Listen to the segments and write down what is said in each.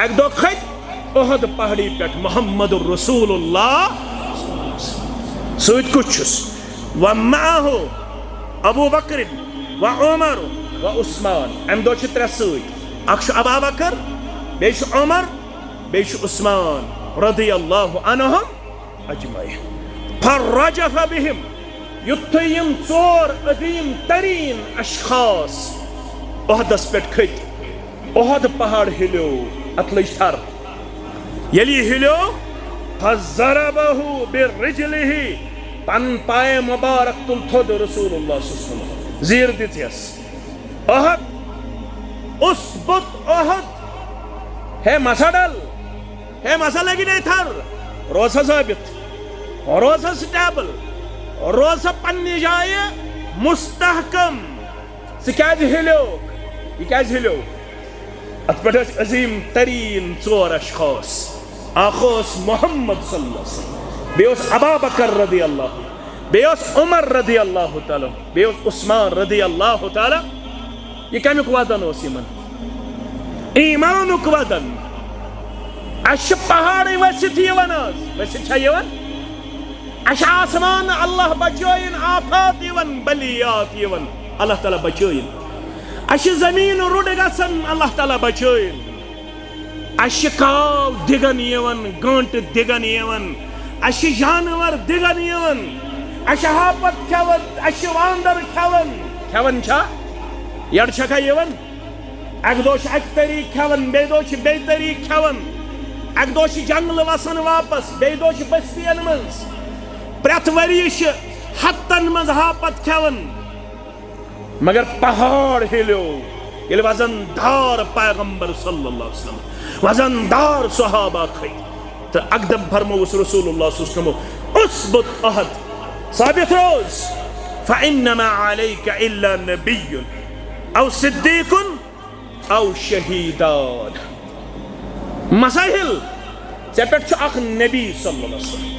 एक दो खत ओहद पहाड़ी पे मोहम्मद रसूलुल्लाह सूद कुछुस व माहु अबू बकर व उमर व उस्मान अम दो त्रे सूद अक्ष अबू बकर बेश उमर बेश उस्मान रदियल्लाहु अन्हुम अजमईन फरजफ बिहिम युत्थयम चोर अजीम तरीन अशखास ओहदस पे खत ओहद पहाड़ हिलो अत लज थर यली हिलो फज़रबहु बिरिजलिहि पन पाए मुबारक तुल थोद रसूलुल्लाह सल्लल्लाहु अलैहि वसल्लम जीर दितियस ओहद उसबुत ओहद है मसडल है मसा लगी नहीं थर रोसा साबित रोसा स्टेबल रोसा पन्नी जाए मुस्तहकम सिकाज हिलो ये हिलो अत पे अजीम तरीन चोर अशखास आखोस मोहम्मद सल्लल्लाहु अलैहि वसल्लम बेस अबू बकर रदी अल्लाह बेस उमर रदी अल्लाह ताला बेस उस्मान रदी अल्लाह ताला ये कमुक वदन यमन ईमानुक वदन अश पहाड़ वसित वसित अश आसमान अल्लाह बचोइन आफात बलियात अल्लाह ताला बचोइन अश जमीन रुड गसन अल्लाह ताला बचोइन अश काव दिगन गंट दिगन अश जानवर दिगन अश हापत खेवन अश वांदर खेवन खेवन यड़ छका अक दो अक तरीक खेवन बे दो बे तरीक खेवन अक दो जंगल वसन वापस बे दो बस्तियन मज प्रत वरी हतन मज हापत खेवन मगर पहाड़ हिलो ये वजनदार पैगंबर सल्लल्लाहु अलैहि वसल्लम वजनदार सहाबा खई तो अकदम फरमोस रसूलुल्लाह सल्लल्लाहु अलैहि वसल्लम उसबुत अहद साबित रोज फइन्नमा अलैका इल्ला नबियुन औ सिद्दीकुन औ शहीदान मसाहिल चेपेट अख नबी सल्लल्लाहु अलैहि वसल्लम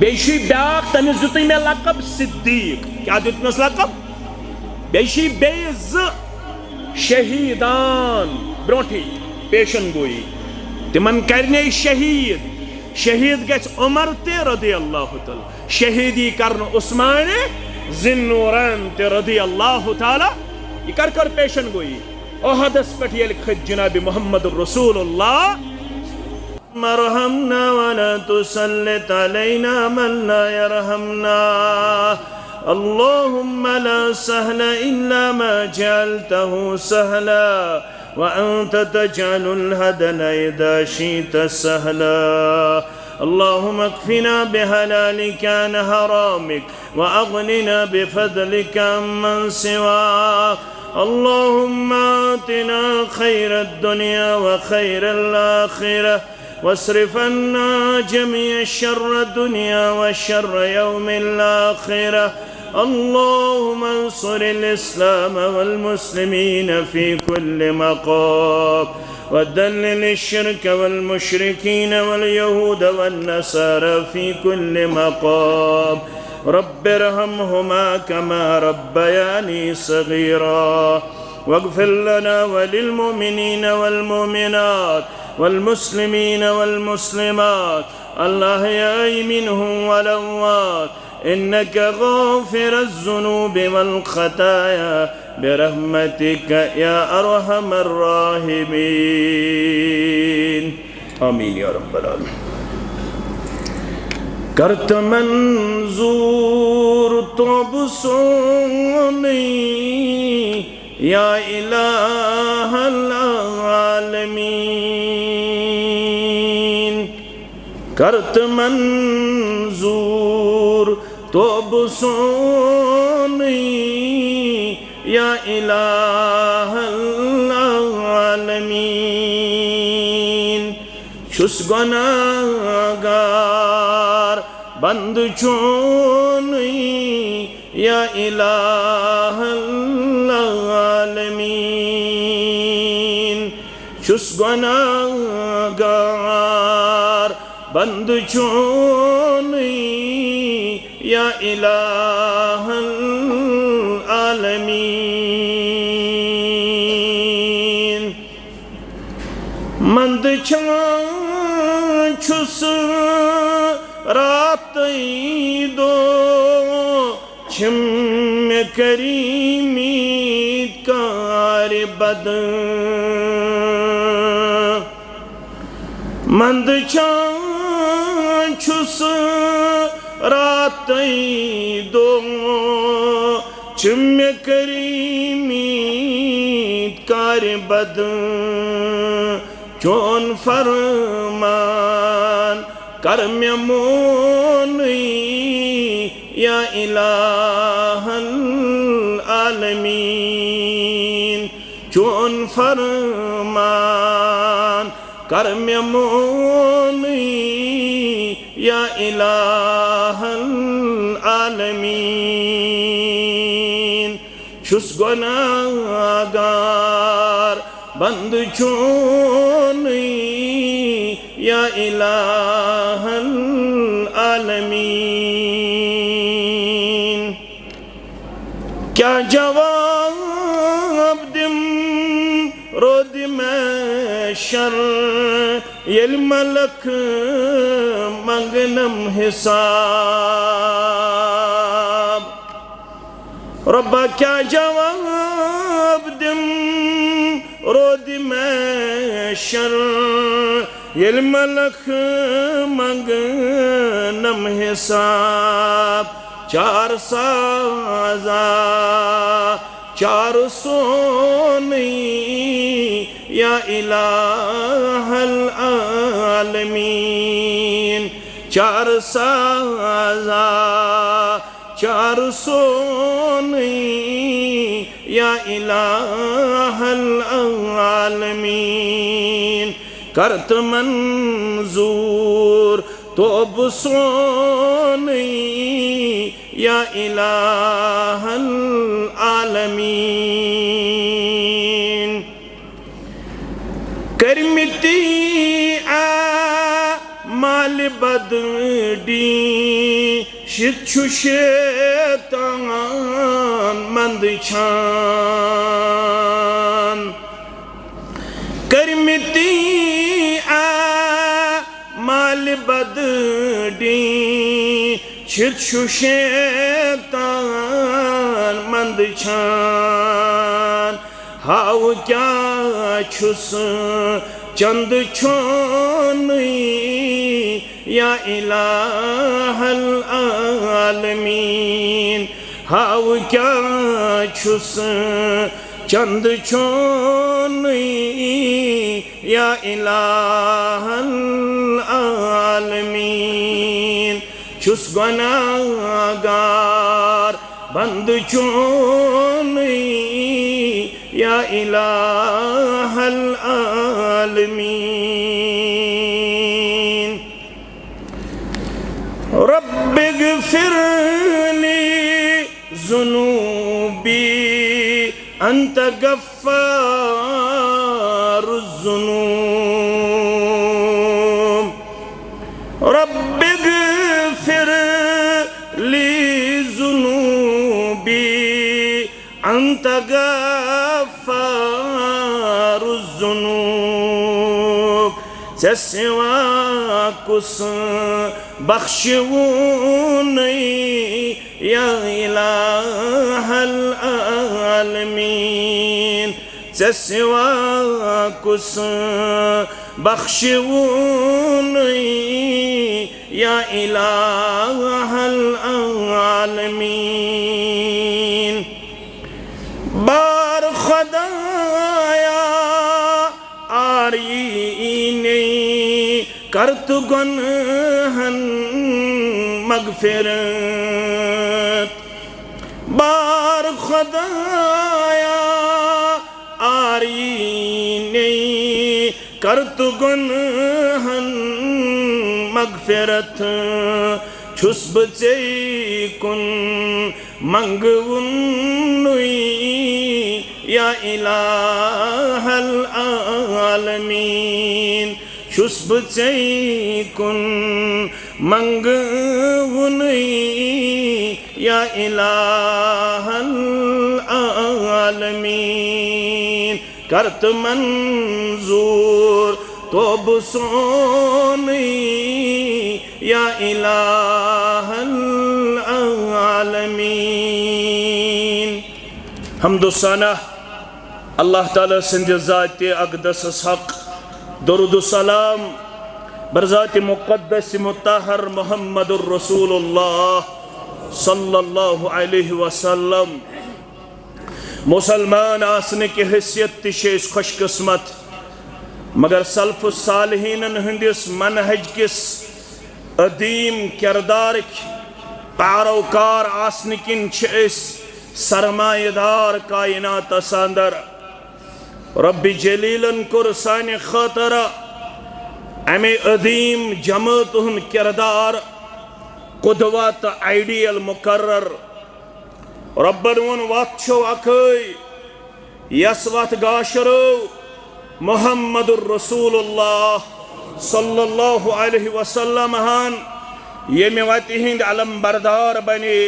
बेशी ब्याक तमिस दुत मे लकब सिद्दीक क्या दुतनस लकब बेशी बेज शहीदान ब्रोठी पेशन गोई तिमन करने शहीद शहीद गछ उमर ते रदियल्लाहु ताला शहीदी करन उस्मान जिन्नूरन ते रदियल्लाहु ताला ये कर पेशन गोई ओहदस पे ये खत जनाब मोहम्मद रसूलुल्लाह मरहमना वला तुसल्लित अलैना मन ला यरहमना अल्लाहुम्मा ला सहला इल्ला मा जअलतहु सहला व अंत तजअलुल हज़ना इज़ा शि'ता सहला अल्लाहुम्मा अक्फिना बिहलालिका अन हरामिक व अग़निना बिफज़लिका अम्मन सिवाक अल्लाहुम्मा आतिना खैरद दुनिया व खैरल आखिरह वस्रिफ अन्ना जमीअ शर्र दुनिया व शर्र यौमिल आखिरह अल्लाहुम्मा अंसुरिल इस्लाम वल मुस्लिमीन फी कुल्लि मक़ाम व दल्लिल शिर्क वल मुशरिकीन वल यहूद वन नसारा फी कुल्लि मक़ाम रब्बिरहमहुमा कमा रब्बयानी सगीरा वग़फिर लना वलिल मुमिनीन वल मुमिनात वल्मुस्लिमीन वल्मुस्लिमात अल-अहयाई मिनहुम वल अमवात इन्नका गाफिरुज़्ज़ुनूब वल खताया बिरहमतिका या अरहमर राहिमीन आमीन या रब्बल आलमीन। करत मंजूर तब सोनी या इलाहल आलमीन करत मंजूर तब सोनी या इलाहल आलमीन शुस गुनाहगार बंद चोनी या इलाहल आलमीन शुस गुनाहगार बंद चोनी या इलाहल आलमीन मंद मंदछान छुस रात दो छिम करीमीत कार बद मंदछान छुस रात दो छिम करीमीत कार बद चोन फरमान कर में मोन या इलाहल आलमीन चोन फरमान कर में मोन या इलाहल आलमीन छुस गुनाहगार बंद चोन या इलाहल आलमीन क्या जवाब दिम रोद में शर यल मलक मंगनम हिसाब रब्बा क्या जवाब दिम रोद में शर यल मलक मंगनम हिसाब चार साजा चार सोनी या इलाहल आलमीन चार साजा चार सोनी या इलाहल आलमीन करत मंजूर तो बुसोनी या इलाहल आलमीन करमिती आ माल बदडी शिक्षु शैतान मंदछान करमिती माल बदडी शिक्षु शैतान मंदछान हाउ क्या छुस चंद छोन या इलाहल आलमीन हाउ क्या छुस चंद छोन या इलाहल आलमीन छुस गुनाहगार बंद चोन या इलाहल आलमीन रब्बिगफिरली ज़ुनूबी अंत गफ्फारुज़्ज़ुनूब रब्बिगफिरली ज़ुनूबी अंत गफ्फारुज़्ज़ुनूब से सिवा कुछ बख्शवू नहीं या इलाहल आलमीन से सिवा कुछ बख्शवू नहीं या इलाहल आलमीन बार खुदाया आरी नहीं कर तु गुनहन मगफिरत बार खुदाया आरी नहीं कर तु गुनहन मगफिरत छुस बचे कुन मंगवुन या इलाहल आलमीन छुस बचे कुन मंगवुन या इलाहल आलमीन करत मंजूर तो बुसोनी या इलाहल आलमीन। हम्दुसना अल्लाह ताला सिंध ज़ात अक़दस हक़, दुरूद सलाम बरज़ात मुक़द्दस मुत्तहर मुहम्मदुर रसूलुल्लाह सल्लल्लाहु अलैहि वसल्लम। मुसलमान आसने की हैसियत तिश खुशकिस्मत, मगर सल्फ़ सालिहीन हंदिस मनहज किस अदीम किरदार पैरोकार आसने किन सरमाएदार कायनात अंदर। रब्बी जलीलन कुर साने खतर अमे अदीम जमात हुन किरदार कुदवा तो आइडियल मुकर्रर। रब्बन वोन वत छो अखै यस वत गाशरो मुहम्मदुर रसूलुल्लाह सल्लल्लाहु अलैहि वसल्लम हान येमे वति हिंद अलम बरदार बने,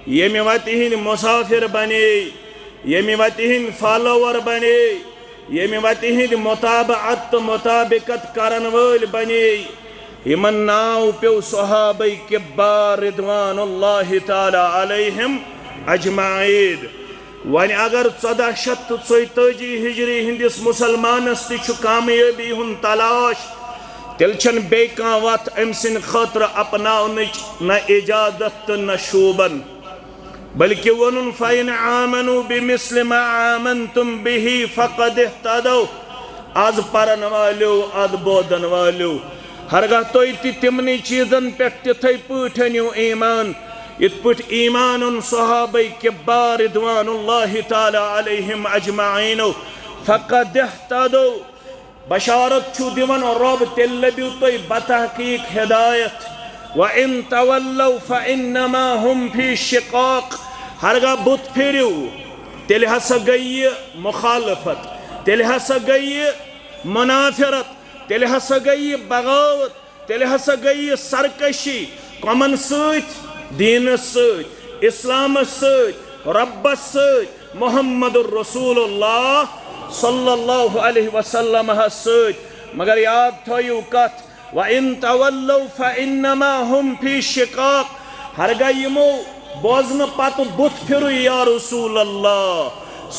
येमे वति हिंद मुसाफिर बने, येमे वति हिंद फॉलोवर बने, येमे वति हिंद मुताबअत मुताबिकत करन वल बने। यमन नाव पे सहाबाए किब्बार रिदवानुल्लाहि ताला अलैहिम अजमाइन। वन अगर 1434 हिजरी हिंदिस मुसलमानस ति कामयाबी हुन तलाश, तेल छन बे कां वत अम सिन खतर अपनाउनच न इजादत तो न शोबन, बल्कि वनुन फ़इन आमनु बिमिस्ल मा आमनतुम बिही फ़क़द इह्तदौ। आज परन वालो आज बोदन वालो हरगह तुई तिमनी चीजन पे तिथै पठनियो ईमान इत पठ ईमान उन सहाबाए किब्बार रिदवानुल्लाहि ताला अलैहिम अजमाइन फ़क़द इह्तदौ। बशारत छु दिवन रब तेल लबिउ तुई बतहकीक हिदायत। व इन तवल्लौ फ़इन्नमा हुम फी शिक़ाक़। हरगा बुत फिरियो तेल हसा गई मुखालफत, तेल हसा गई मुनाफिरत, तेल हसा गई बगावत, तेल हसा गई सरकशी कमन सत दीन सत इस्लाम सत रब्बस सत मुहम्मदुर रसूलुल्लाह सल्लल्लाहु अलैहि वसल्लम सत। मगर याद थयु कथ व इन तवल्लौ फ़इन्नमा हुम फी शिक़ाक़। हरगा यमो बोजन पत बुत फिरु या रसूल अल्लाह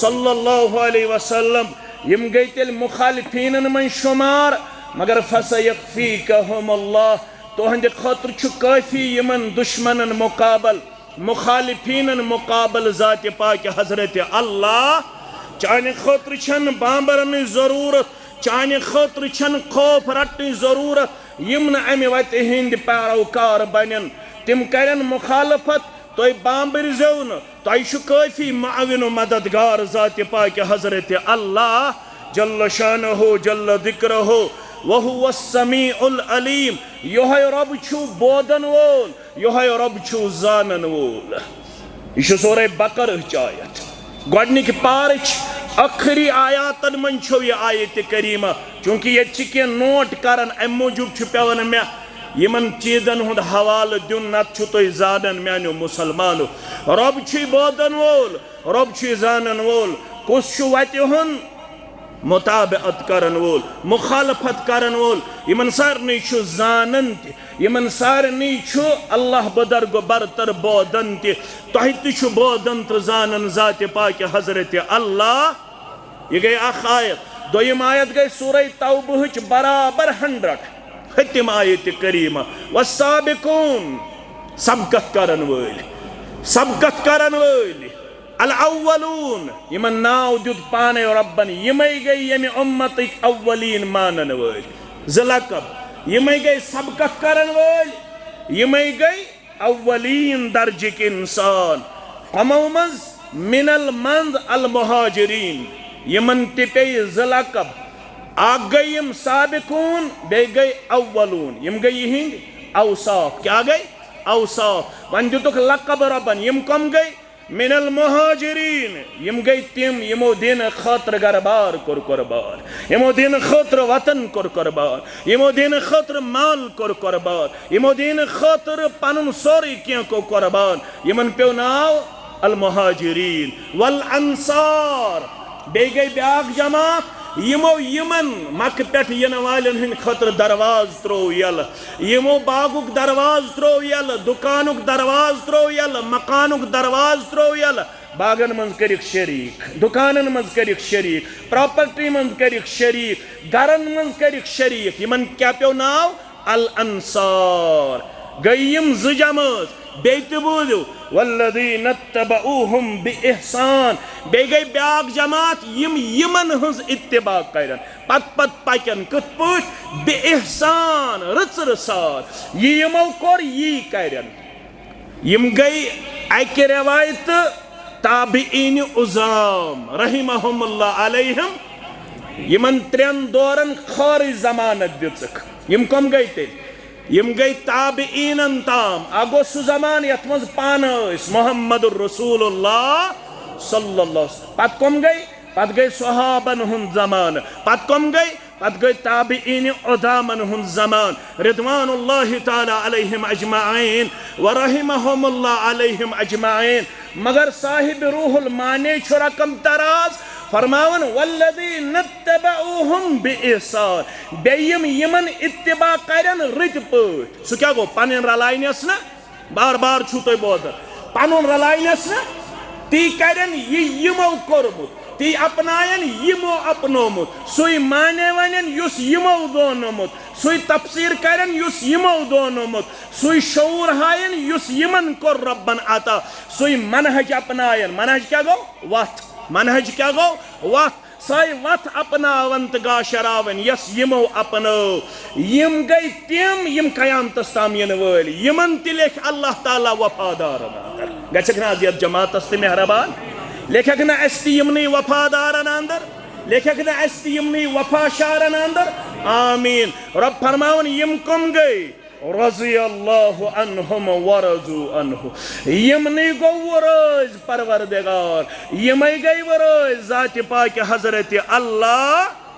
सल्लल्लाहु अलैहि वसल्लम यम गई तेल मुखालिफीन मन शुमार। मगर फसयक्फीकहुमुल्लाह तुहंद खतर छु काफी यमन दुश्मनन मुकाबल मुखालिफीन मुकाबल ज़ात पाक हजरत अल्लाह। चाने खतर छन बांबरन जरूरत, चाने खतर छन खौफ रटन जरूरत। यम न अमे वत हिंद पैरोकार बनन तिम करन मुखालफत तुई बांबर जो न तुई काफी माविन मददगार ज़ात पाक हजरत अल्लाह जल्ल शानहु जल्ल दिक्रहु वहुवस समीउल अलीम। योहै रब छु बोदन वोल, योहै रब छु जानन वोल। यह सूरह बकरा आयत गोडनिक पारच आखिरी आयातन मन छो यह आयत करीमा। चूंकि ये नोट करन अम मूजूब पेवन मे यमन चीजन हुंद हवाल दिन नत तुम जानन मानो मुसलमानो। रब छु बोदन वोल, रब छु जानन वोल। कुस छु वत हुन मुताबअत करन वोल मुखालफत करन वोल। यमन सारनी छु जानन ति, यमन सारनी छु अल्लाह बदरगो बरतर बोदन ति। तुहि ति छु बोदन तो जानन ज़ात पाक हजरत अल्लाह। यह गई अख आयत। दोयम आयत गई सूरह तौबह बराबर 100 खत्म आयत करीमा। वस्साबिकून सबकत करन वोल, सबकत करन वोल अल अव्वलून यमन नाव दुद पाने रब्बन यमई गई यम उम्मत अव्वलीन मानन वोल ज़लकब। यमई गई सबकत करन वोल, यमई गई अव्वलीन दर्जे के इंसान। कमो मज मिनल मंद अल मुहाजिरीन यमन तिपे ज़लकब। आग गई यम साबिकून बे गई अव्वलून यम गई हिंद औसाफ। क्या गई औसाफ वन दुतुक लकब रब्बन यम कम गई मिनल मुहाजिरीन यम गई तिम यमो दिन खतर गरबार कुर कुर्बान, यमो दिन खतर वतन कुर कुर्बान, यमो दिन खतर माल कुर कुर्बान, यमो दिन खतर पनुन सोरी क्या को कुर्बान। यमन पे नाव अल मुहाजिरीन वल अंसार। बे गई ब्याग जमात यमो यमन मक पे इन वालन हंद खतर दरवाज त्रो यल यमो बागुक दरवाज त्रो यल दुकानुक दरवाज त्रो यल मकानुक दरवाज त्रो यल बागन मज कर शरीक दुकानन मज कर शरीक प्रॉपर्टी मज कर शरीक गरन मज कर शरीक यमन क्या पे नाव अल अंसार गयम जमज बेत बोलो वल्लदीन तबऊहुम बिइहसान बे गई ब्याक जमात यमन हंस इत्तिबा करन पत पत पकन कत पट बिइहसान रच रसार यमो कोर यी करन यम गई अक रवायत ताबीन उज़ाम रहिमहुमुल्लाह अलैहिम यमन त्रेन दौरन खारी जमानत दितक यम कम गई ते यम गई ताबीनन ताम आगो सु जमान यत मज पान मुहम्मदुर रसूलुल्लाह सल्लल्लाहु पत गई सहाबन हुन जमान पत कम गई ताबीन उदामन हुन जमान रिदवानुल्लाहि ताला अलैहिम अजमाइन व रहिमहुमुल्लाह अलैहिम अजमाइन मगर साहिब रूहुल मानी छु रकम तराज फरमावन वल्लदीन तबऊहुम बिइहसान बेयम यमन इत्तिबा करन रित पट सु क्या गो पन रलायनस न बार बार छु तो बोद पन रलायनस न ती करन यमो कोरमुत ती अपनायन यमो अपनोमुत सुई माने वनन युस यमो दोनमुत सुई तफसीर करन युस यमो दोनमुत सुई शऊर हायन युस यमन कोर रब्बन आता सुई मनहज अपनायन मनहज क्या गो वत मनहज क्या गो वत सई वत अपनावंत गा शरावन यस यमो अपनो यम गई तिम यम कयामतस ताम यन वल यमन तिलेख अल्लाह ताला वफादार गछक ना जियत जमातस ते मेहरबान लेखक ना अस्ति यमनी वफादारन अंदर लेखक ना अस्ति यमनी वफाशारन अंदर आमीन रब फरमावन यम कम गई रज़ी अल्लाहु अन्हुम वरज़ू अन्हु यमनी गो वरज़ परवरदिगार यमई गई वरज़ ज़ात पाक हज़रत अल्लाह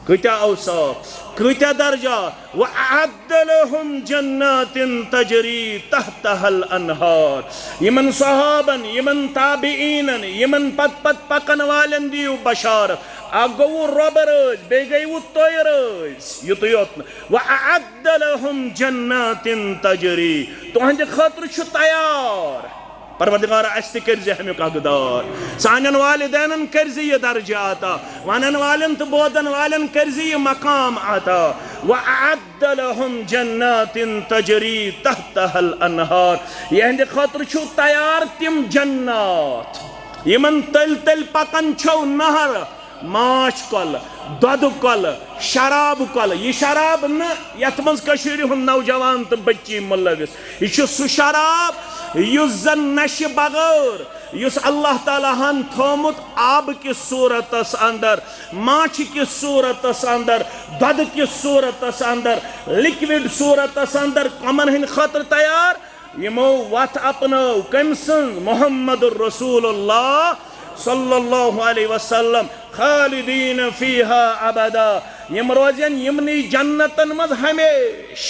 कत्या औसाफ कत्या दर्जा व अअद्द लहुम जन्नातिन तजरी तहतहल अनहार यमन सहाबन यमन ताबीनन यमन पत पत पकन वालन दियो बशारत आगो रब रज बे गई तोय रज युत योत व अअद्द लहुम जन्नातिन तजरी तुहंद खतर छु तैयार परवरदिगार अस्ति करजे हमें हकदार सानन वालिदैन करजे ये दर्जा आता वनन वालन तो बोदन वालन करजे ये मकाम आता व अअद्द लहुम जन्नातिन तजरी तहतहल अनहार यहंद खतर छु तैयार तिम जन्नात यमन तल तल पकन छौ नहर माछ कल दद कल शराब कल ये शराब न यत मज कशीर हुन नौजवान तो बच्ची मुलविस यह सु शराब युस जन नशे बगैर युस अल्लाह ताला हन थोमुत आब की सूरतस अंदर माछ की सूरतस अंदर दद की सूरतस अंदर लिक्विड सूरतस अंदर कमन हिन खतर तैयार यमो वत अपनो कम सन मुहम्मदुर रसूलुल्लाह सल्लल्लाहु अलैहि वसल्लम खालिदीन फीहा अबदा यम रोजन यमनी जन्नतन मज हमेश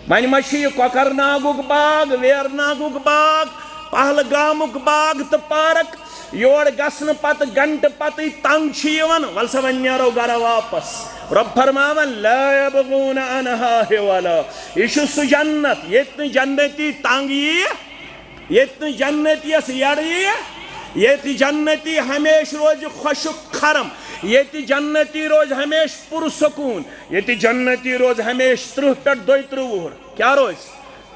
वन मशी कोकरनागुक बाग वेरनागुक बाग पहलगामुक बाग तो पार्क योर गसन पत गंट पत तंग वल सा वन नो गर वापस रब फरमावन ला यबगून अनहा हिवला यह सु जन्नत ये जन्नती तंग ये जन्नती यड़ ये जन्नती हमेश रोज खुशक खरम ये जन्नती रोज हमेश पुरसकून ये जन्नती रोज हमेश 30 पे 32 क्या रोज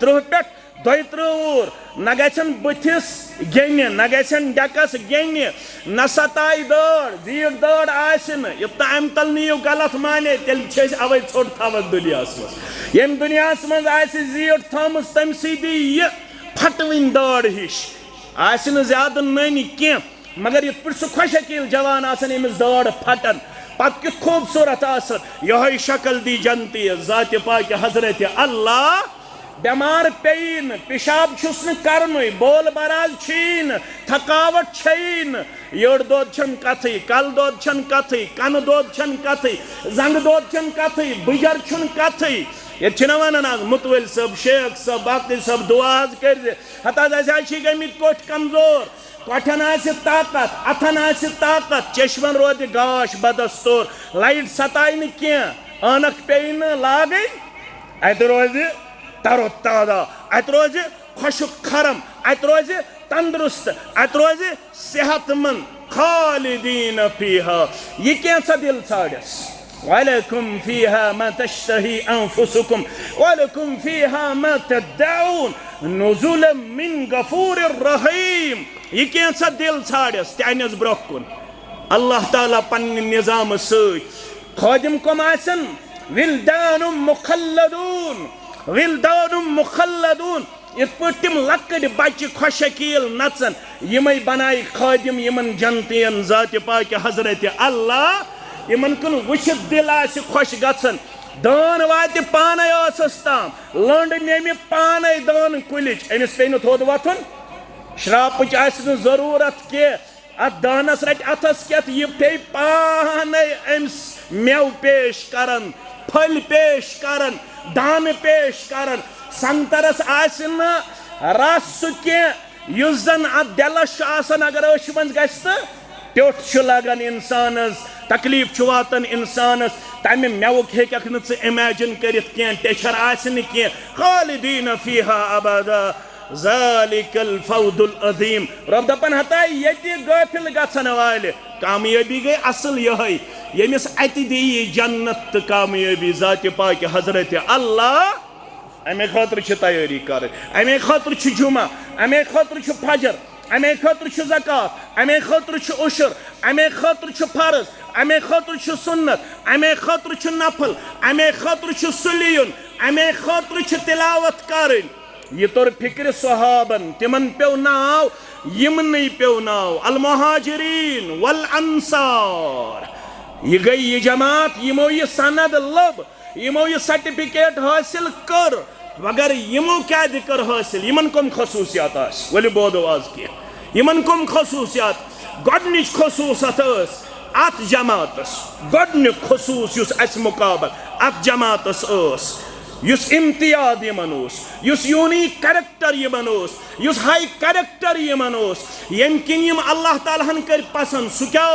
30 पे 32 न गन बुथिस गिन न गन डकस गिन न सताई दौड़ जीट दौड़ युत अम तल नीव गलत माने तेल अवे छोट थवन दुनिया यम दुनिया मज जीट थम तम सी फटवन दौड़ हिश ज्यादा ननी कह मगर ये सह खुशकील जवान अमिस दौड़ फटन पत कि खूबसूरत यह शक्ल दी जनती ज़ात पाक हजरत अल्लाह बेमार पेन पेशाब छुस करन बोल बराज छीन थकावट छीन योड़ दोद छन कथी कल दोद छन कथी कन दोद छन कथी जंग दोद छन कथी बुजर छन कथी ये वन मुतवल सब शेख सब बाकी सब दुआ कर हता गमित कोट कमजोर कोठन आसि ताकत अथन आसि ताकत चश्मन रोद गाश बदस्तूर लाइट सताई न कह अनक पे लागई अत रोज तरो ताजा अत रोज खुशक खरम अत रोज तंदुरुस्त अत रोज सेहतमंद खालिदीन फीहा ये कैसा दिल छाड़स वलकुम फीहा मा तश्तही अनफुसुकुम वलकुम फीहा मा तदऊन नुज़ुलन मिन गफूरिर रहीम ये कैसा दिल छाड़स त्यानस ब्रोकुन अल्लाह ताला पन्ने निजाम सई खादिम कम आसन विल्दानुम मुखल्लदून इत पे तिम लकड़ बच्चे खुशकील नचन यमई बनाई खादिम यमन जनतियन जात पाक हजरत अल्लाह यमन कुन वुचित दिल आसि खुश गछन दान वात पाने ताम लंड नेमि पाने दान कुलिच अमिस पे थोद वथुन श्रापच आसि जरूरत के अत दानस रट अथस केत यह पे पाने अमिस मेव पेश करन फल पेश करन दान पेश करन संतरस आसन रस के युस जन अत दिलस आसन अगर अश मज गस त्योट लगन इंसानस तकलीफ वातन इंसानस तमि मेवुक हेक न इमेजिन करित कह टेशर आसन कह खालिदीन फीहा अबदा ज़ालिकल फौजुल अज़ीम रब दपन हता ये गाफिल गछन वाले कामयाबी गई असल यही यमिस अति दी जन्नत तो कामयाबी जात पाक हजरत अल्लाह अमे खतर तैयारी कर अमे खतर जुमा अमे खतर फजर अमे खतर ज़कात अमे खतर उशर अमे खतर फर्ज अमे खतर सुन्नत अमे खतर नफल अमे खतर सुलियुन अमे खतर तिलावत कर यह तोर फिक्र सहाबन तिमन पे नाव यमन पे नाव अल मुहाजिरीन वल अंसार यह गई ये जमात यमो ये सनद लब यमो ये सर्टिफिकेट हासिल कर मगर यमो क्या कर हासिल यमन कम खसूसियात वल बोदो आज की यमन कम खसूसियात गडनिच खसूसत अत जमातस गडन खसूस युस अस मुकाबल अत जमातस युस इम्तियाज यमन युस यूनिक कैरेक्टर यमन युस हाई कैरेक्टर यमन यम किन यम अल्लाह तालाहन कर पसंद सु क्या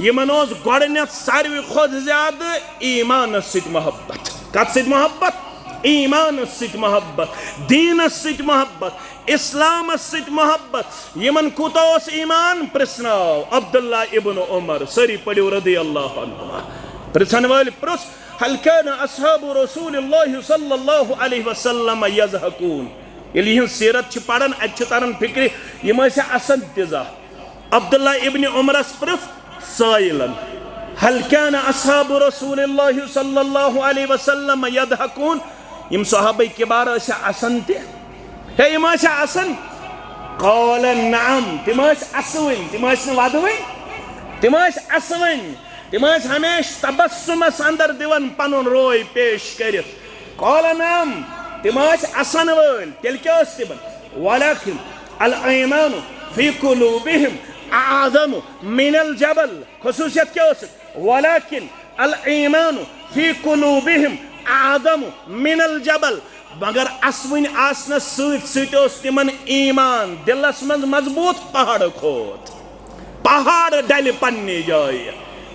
यमन गोडनेथ सारवी खुद ज्यादा ईमान सित मोहब्बत कत सित मोहब्बत ईमान सित मोहब्बत दीन सित मोहब्बत इस्लाम सित मोहब्बत यमन कूता ईमान प्रश्नाव अब्दुल्ला इब्न उमर सरी पढ़ो रदी अल्लाह अन्हुमा प्रश्न वाल प्रस हल कान अस्हाबु रसूलिल्लाहि सल्लल्लाहु अलैहि वसल्लम यज़हकून यलि हिं सीरत पढ़न अत तरन फिक्र यम असन तिजा अब्दुल्ला इब्न उमरस प्रस साइलन हल कान अस्हाबु रसूलिल्लाहि सल्लल्लाहु अलैहि वसल्लम यज़हकून यम सहाबा किबार असन ते हे यम असन क़ाल नअम तिम असवन तिम वदवन तिम असवन तिम हमेश तबस्सुमस अंदर दिवन पनुन रोय पेश कर क़ाल नअम तिम असन वल तेल क्या तिमन वलकिन अल ईमान फी कुलूबिहिम आज़म मिनल जबल खसूसियत क्या वलकिन अल ईमान फी कुलूबिहिम आज़म मिनल जबल मगर असवन आसनस सत तिमन ईमान दिलस मज मजबूत पहाड़ खोत पहाड़ डल पन्ने जाय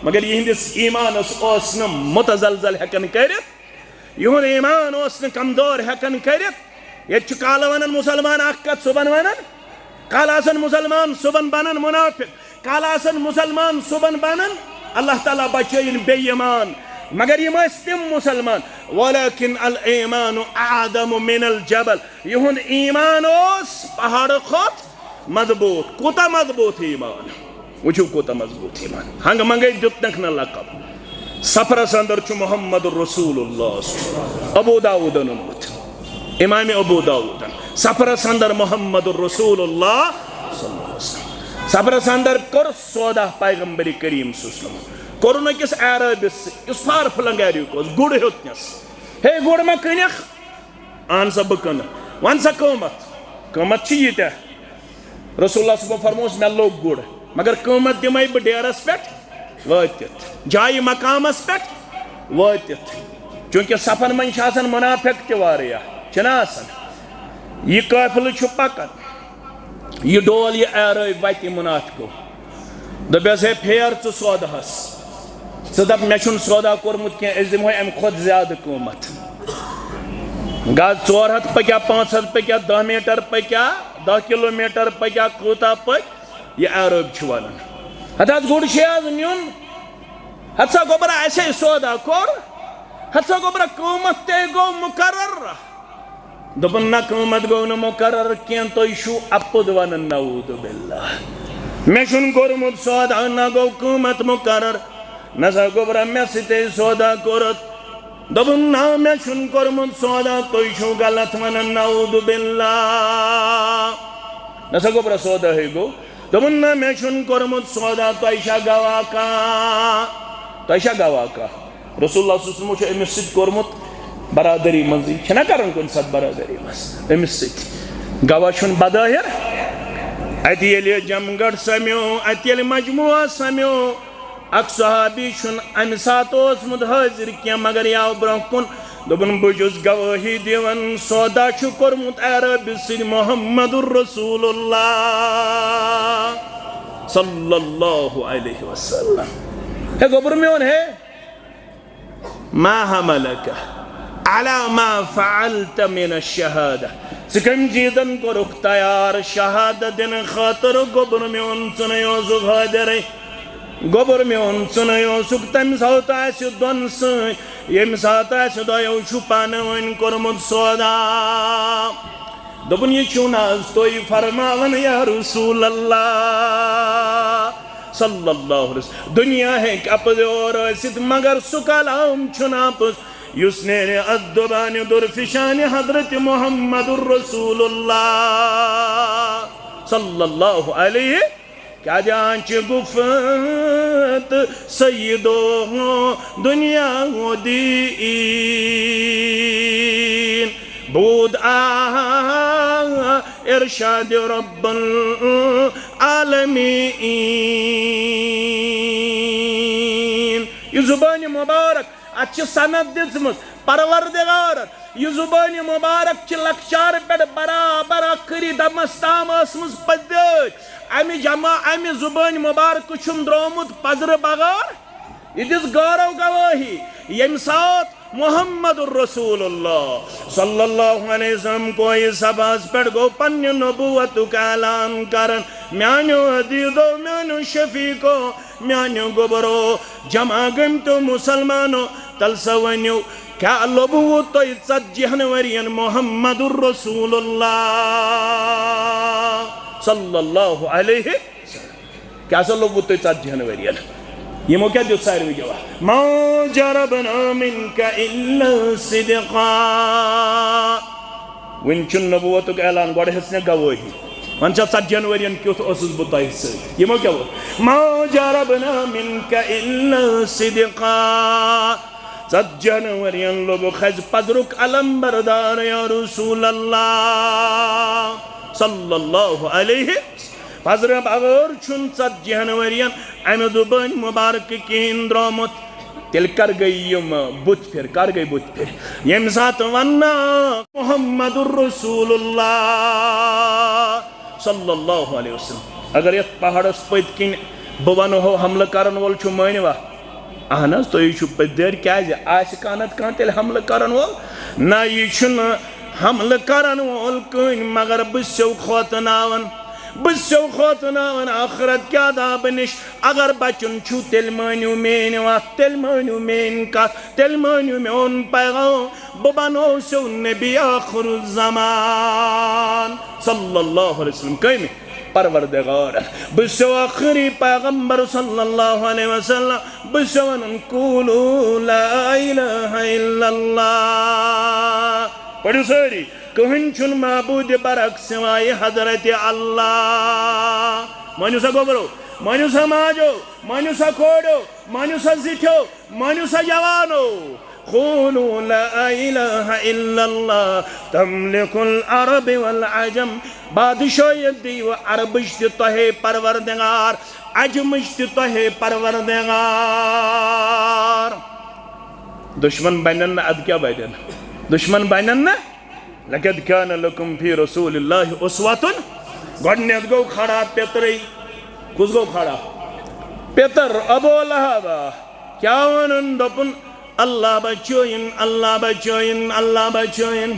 मगर यहंदिस ईमानस मुतजलजल हेकन कर यहद ईमान कमजोर हेकन कर ये काल वन मुसलमान अत सुबन वन काल आसन मुसलमान सुबन बनन मुनाफिक काल आसन मुसलमान सुबन बनन अल्लाह ताला बचैन बेईमान मगर यम तिम मुसलमान वलकिन अल ईमान आदम मिनल जबल यहद ईमान पहाड़ खोत मजबूत कोता मजबूत ईमान वुचु कोता मजबूत ईमान हंग मंगे दुतनक न लकब सफरस अंदर छु मोहम्मद रसूलुल्लाह अबू दाऊद उम्मत इमाम अबू दाऊद सफरस अंदर मोहम्मद रसूलुल्लाह सल्लल्लाहु अलैहि वसल्लम सफरस अंदर कर सौदा पैगंबरी करीम सल्लल्लाहु अलैहि वसल्लम कोरोना किस अरबिस इस फार फलंगारी को गुड़ होतनस हे गुड़ मा कनख आन सब कन वन सा कमत छी यत रसूलुल्लाह सल्लल्लाहु फरमोस मे लोग गुड़ मगर कमत दिमय ब डेरस पे वातित जाय मकामस पे वातित चूंकि सफन मन आसान मुनाफिक ते वारिया छना आसान यह काफिल छु पकन यह डोल यह आरब वत मुनाफिको दपस है फेर च सौदहस दप मे सौदा कोर्मुत कह दिमो अम खुद ज्यादा कीमत गज 400 पक्या 500 पक्या 10 मीटर पक्या 10 किलोमीटर पक्या कूता पक यह आरब वन हथा गुड़ नुन हसा गोबरा ऐसे सौदा कोर हसा गोबरा कीमत ते गो मुकर्रर दोपन ना कीमत गो न मुकर्रर कह तुम अपुद वन नऊद बिल्लाह मे कोर्मुत सौदा ना गो कीमत मुकर्रर नसा गोबरा मे सते सौदा कोरत दोपन ना मे कोर्मुत सौदा तुम गलत वन नऊद बिल्लाह नसा गोबरा सौदा है गो दोपन ना मे कोर्मुत सौदा तुशा गवा का रसूलुल्लाह सल्लल्लाहु अलैहि अमिस सत कोर्मुत बरादरी मजी छना करन कुन सत बरादरी मस अमिस सत गवा छुन बदाहिर अत येले जमगढ़ सम्यो अत येले मजमुआ सम्यो अक सहाबी छुन अमि सात ओसमुत हाजिर क्या मगर याव ब्रोह कुन दोपन बुजुस गवाही दिवन सौदा छु कोर्मुत अरब सद मुहम्मदुर रसूलुल्लाह सल्लल्लाहु अलैहि वसल्लम है गोबर में है मा हमलक अला मा फअलत मिन अश-शहादा सिकम जीदन को रुख तैयार शहादत दिन खातर गोबर में सुनयो सुहादर गोबर में सुनयो सुख तम साता से दोन से यम साता से दयो छुपान वन कोरमुत सौदा दोपन ये चुनाज तोय फरमावन या रसूल अल्लाह सल्लल्लाहु अलैहि वसल्लम दुनिया है अपद और सिद्ध मगर सुकलाम छुनापस युसने अद्दबान दुरफिशान हजरत मुहम्मदुर रसूलुल्लाह सल्लल्लाहु अलैहि क्या जांच गुफत सय्यदो दुनिया दीन بود ارشاد رب العالمین یہ زبان مبارک अच्छी सनद दिसमस परवरदिगार यह जुबान मुबारक च लक्षार पे बराबर आखरी दमस ताम असमस पद अमि जमा अमि जुबान मुबारक छुम द्रोमुत पजर बगार इदिस गौरव गवाही यम साथ मुहम्मदुर रसूलुल्लाह सल्लल्लाहु अलैहि वसल्लम को इस सबास पर गो पन्य नबुवत का ऐलान करन म्यानो अदीदो म्यानो शफीको म्यानो गोबरो जमा गम तो मुसलमानो तलसवन्यो क्या लबुवत तो इज्जत जनवरियन मुहम्मदुर रसूलुल्लाह सल्लल्लाहु अलैहि वसल्लम क्या सा लबुवत तो इज्जत जनवरियन ये मो क्या जो सारे जवाब मा जरबना मिनका इल्ला सिदका विंचुन नबुवत का ऐलान गॉड हसने गवाही वंचा 7 जनवरी क्यों ओसुस बुताई से ये मो क्या वो मा जरबना मिनका इल्ला सिदका 7 जनवरी लोग खज पदरुक अलम बरदार या रसूल अल्लाह सल्लल्लाहु अलैहि फजर अगर छुन 7 जनवरी अमे जुबान मुबारक कहें द्रोमुत तेल कर गई बुत फिर कर गई बुत फिर यम सात वन्ना मुहम्मदुर रसूलुल्लाह सल्लल्लाहु अलैहि वसल्लम अगर ये पहाड़स पद किन बवन हो हमला करन वोल छु मानवा अहनस तो यह पदर क्या आस कानत कान तेल हमला करन वोल ना ये छुन हमला करन वोल कन मगर बसो खोतनावन बसो खोतनावन आखरत क्या दाब निश अगर बचन छु तेल मान्यू मेन वा तेल मान्यू मेन का तेल मान्यू मेन पैगाम बबनो सो नबी आखिर ज़मान सल्लल्लाहु अलैहि वसल्लम कहीं परवरदिगार बसो आखिरी पैगंबर सल्लल्लाहु अलैहि वसल्लम बसो नकुलु ला इलाहा इल्लल्लाह पढ़ो सारी कहीं छुन माबूद बरक सिवाय हजरत अल्लाह मनुष्य गोबरो मनुष्य माजो मनुष्य खोड़ो मनुष्य जिठो मनुष्य जवानो क़ूलू ला इलाहा इल्लल्लाह तमलिकुल अरब वल अजम बादशाह दी व अरबिश तो है परवरदिगार अजमिश तो है परवरदिगार दुश्मन बनन अद क्या बनन दुश्मन बनन लक़द कान लकुम फी रसूलिल्लाहि उस्वतुन गोडनेथ गो खड़ा पेतरई कुस गो खड़ा पेतर अबू लहब क्या वनुन दोपुन अल्लाह बचोइन अल्लाह बचोइन अल्लाह बचोइन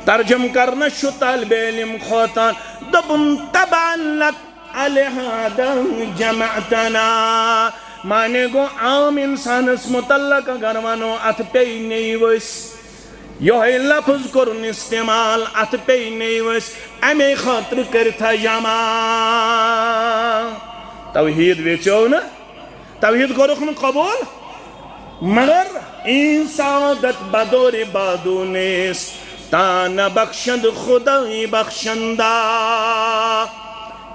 तर्जुम करना शु तालिबे इल्म खोतान दोपुन तबान लक अलहादा जमाअतना माने गो आम इंसानस मुतल्लक अगर वनो अथ पे नहीं वस यो लफ्ज करुन इस्तेमाल अथ पे नहीं वस अमे खातिर करथा जमा तौहीद वेचो न तौहीद करुख न कबूल मगर इंसादत बदौर बादूनेस तान बख्शद खुदाई बख्शंदा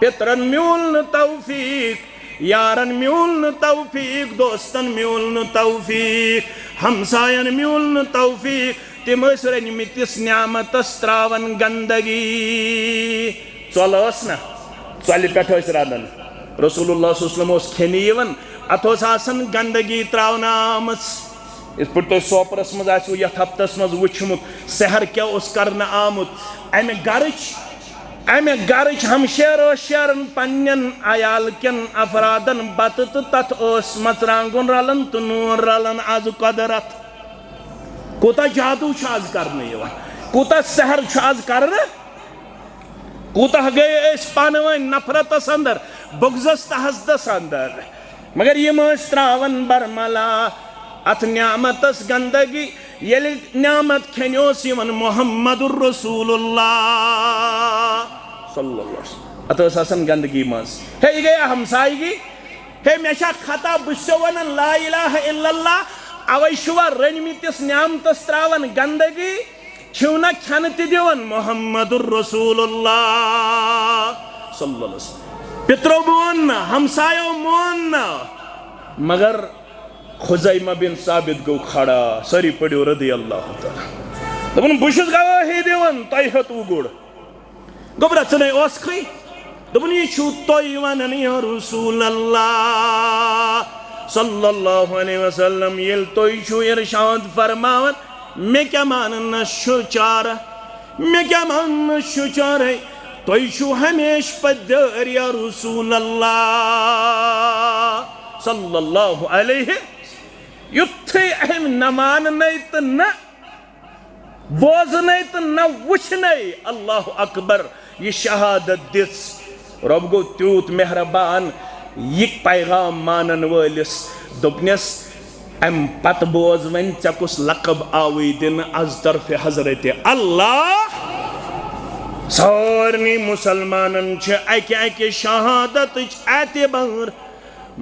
पितरन म्यूल न तौफीक यारन म्यूल न तौफीक दोस्तन म्यूल न तौफीक हमसायन म्यूल न तौफीक तिम रनमितिस न्यामतस त्रावन गंदगी चलस न चल पे रान रसूलुल्लाह सल्लल्लाहु अलैहि वसल्लम खेन यवन अथोस आसन गंदगी त्रावना आमस इस पे तुम सोपरस मज ये हफ्तस मज वुचमुत सहर क्या करना आमुत अमे गरच हमशेर शेरन पन्न अयाल कन अफरादन बत तो तथ मचरांगुन रलन तो नून रलन आज कदरत कोता जादू आज करने कोता सहर आज कर कोता गए पान वन नफरतस अंदर बुगजस तहसदस अंदर मगर यम त्रावन बरमला अथ न्यामतस गंदगी ये न्यामत खेनोस मोहम्मदुर रसूलुल्लाह सल्लल्लाहु अलैहि वसल्लम अतस आसन गंदगी मज हे गया हमसायगी हे मेशा खता बुस्सो वन ला इलाहा इल्लल्लाह अवैशुवा रनमितिस न्यामतस त्रावन गंदगी छुना खन त दिवन मोहम्मदुर रसूलुल्लाह सल्लल्लाहु अलैहि वसल्लम पितरो मोन हमसायो मोन मगर खुजैमा बिन साबित गो खड़ा सरी पड़ो रदी अल्लाह ताला दपन बुशुस गवाही दिवन तय हत उगुड़ गोबरा चने ओस खै दपन ये छु तय वनन या रसूल अल्लाह सल्लल्लाहु अलैहि वसल्लम येल तय छु इरशाद फरमावन मे क्या मानन शुचार मे क्या मानन शुचार तय छु हमेश पदर या रसूल अल्लाह सल्लल्लाहु अलैहि युथे अहम नमान नहीं तो न बोझ नहीं तो न वुच नहीं अल्लाह अकबर ये शहादत दिस रब गो त्यूत मेहरबान ये पैगाम मानन वलिस दोपनस अम पत बोझ वन चकुस लकब आवी दिन अज तरफ हजरत अल्लाह सारनी मुसलमानन अके शहादत एतबार